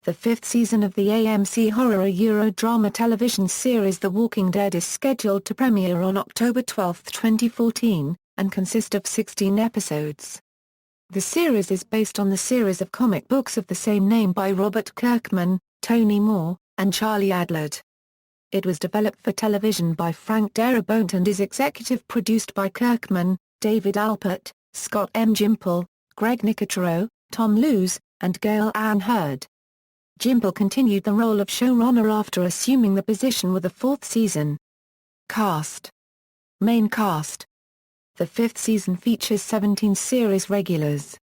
The fifth season of the AMC horror Euro-drama television series The Walking Dead is scheduled to premiere on October 12, 2014, and consist of 16 episodes. The series is based on the series of comic books of the same name by Robert Kirkman, Tony Moore, and Charlie Adlard. It was developed for television by Frank Darabont and is executive produced by Kirkman, David Alpert, Scott M. Gimple, Greg Nicotero, Tom Luse, and Gale Anne Hurd. Gimple continued the role of showrunner after assuming the position with the fourth season. Cast. Main cast. The fifth season features 17 series regulars.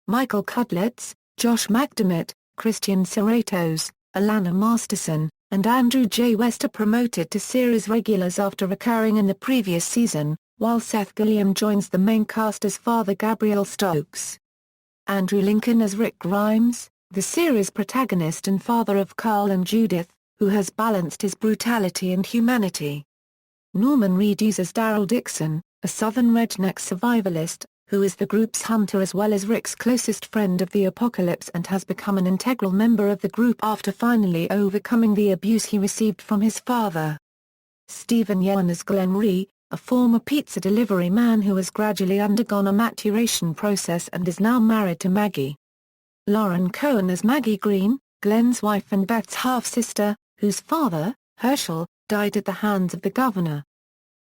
Michael Cudlitz, Josh McDermott, Christian Serratos, Alana Masterson, and Andrew J. West are promoted to series regulars after recurring in the previous season, while Seth Gilliam joins the main cast as Father Gabriel Stokes. Andrew Lincoln as Rick Grimes, the series protagonist and father of Carl and Judith, who has balanced his brutality and humanity. Norman Reedus as Daryl Dixon, a southern redneck survivalist, who is the group's hunter as well as Rick's closest friend of the apocalypse and has become an integral member of the group after finally overcoming the abuse he received from his father. Stephen Yeun as Glenn Rhee, a former pizza delivery man who has gradually undergone a maturation process and is now married to Maggie. Lauren Cohen as Maggie Green, Glenn's wife and Beth's half-sister, whose father, Herschel, died at the hands of the governor.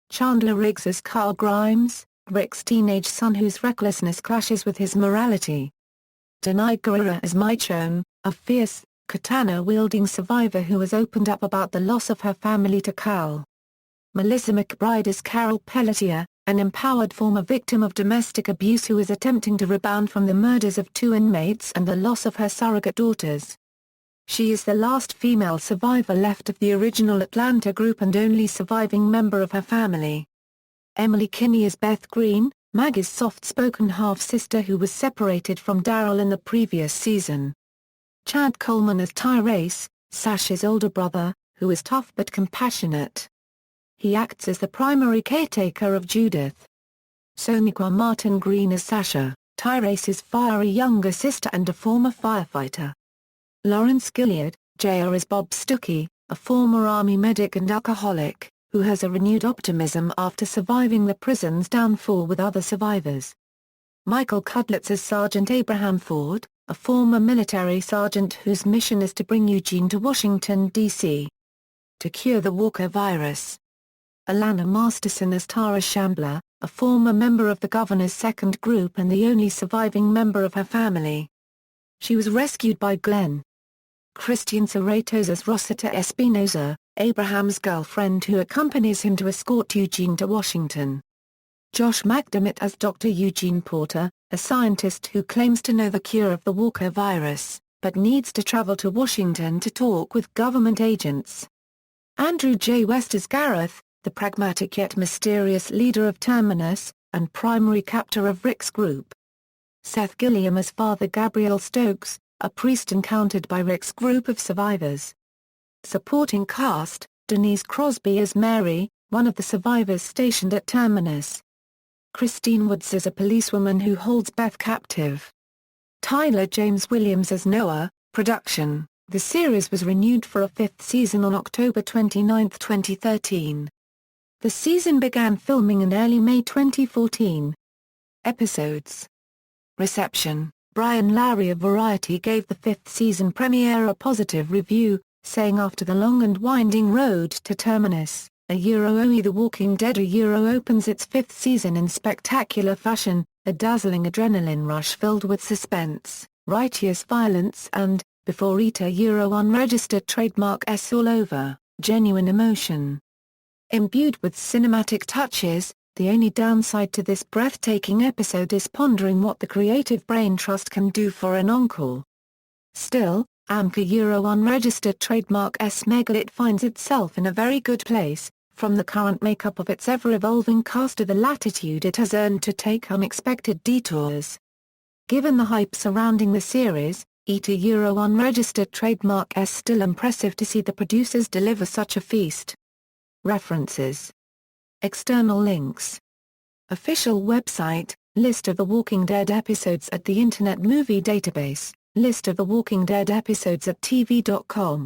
Chandler Riggs as Carl Grimes, Rick's teenage son whose recklessness clashes with his morality. Denai Guerrera as Michonne, a fierce, katana-wielding survivor who has opened up about the loss of her family to Cal. Melissa McBride as Carol Pelletier, an empowered former victim of domestic abuse who is attempting to rebound from the murders of 2 inmates and the loss of her surrogate daughters. She is the last female survivor left of the original Atlanta group and only surviving member of her family. Emily Kinney as Beth Green, Maggie's soft-spoken half-sister who was separated from Daryl in the previous season. Chad Coleman as Tyrese, Sasha's older brother, who is tough but compassionate. He acts as the primary caretaker of Judith. Sonequa Martin Green as Sasha, Tyrese's fiery younger sister and a former firefighter. Lawrence Gilliard, Jr. as Bob Stuckey, a former Army medic and alcoholic, who has a renewed optimism after surviving the prison's downfall with other survivors. Michael Cudlitz as Sergeant Abraham Ford, a former military sergeant whose mission is to bring Eugene to Washington, D.C. to cure the Walker virus. Alana Masterson as Tara Shambler, a former member of the governor's second group and the only surviving member of her family. She was rescued by Glenn. Christian Serratos as Rosita Espinosa, Abraham's girlfriend who accompanies him to escort Eugene to Washington. Josh McDermott as Dr. Eugene Porter, a scientist who claims to know the cure of the Walker virus, but needs to travel to Washington to talk with government agents. Andrew J. West as Gareth, the pragmatic yet mysterious leader of Terminus, and primary captor of Rick's group. Seth Gilliam as Father Gabriel Stokes, a priest encountered by Rick's group of survivors. Supporting cast, Denise Crosby as Mary, one of the survivors stationed at Terminus. Christine Woods as a policewoman who holds Beth captive. Tyler James Williams as Noah. Production. The series was renewed for a 5th season on October 29, 2013. The season began filming in early May 2014. Episodes. Reception. Brian Lowry of Variety gave the 5th season premiere a positive review, saying after the long and winding road to Terminus, The Walking Dead opens its 5th season in spectacular fashion, a dazzling adrenaline rush filled with suspense, righteous violence and, before unregistered trademark S all over, genuine emotion. Imbued with cinematic touches, the only downside to this breathtaking episode is pondering what the creative brain trust can do for an encore. Still, AMCA unregistered trademark S Megalith finds itself in a very good place, from the current makeup of its ever-evolving cast to the latitude it has earned to take unexpected detours. Given the hype surrounding the series, unregistered trademark S still impressive to see the producers deliver such a feast. References. External links. Official website, list of The Walking Dead episodes at the Internet Movie Database. List of The Walking Dead episodes at TV.com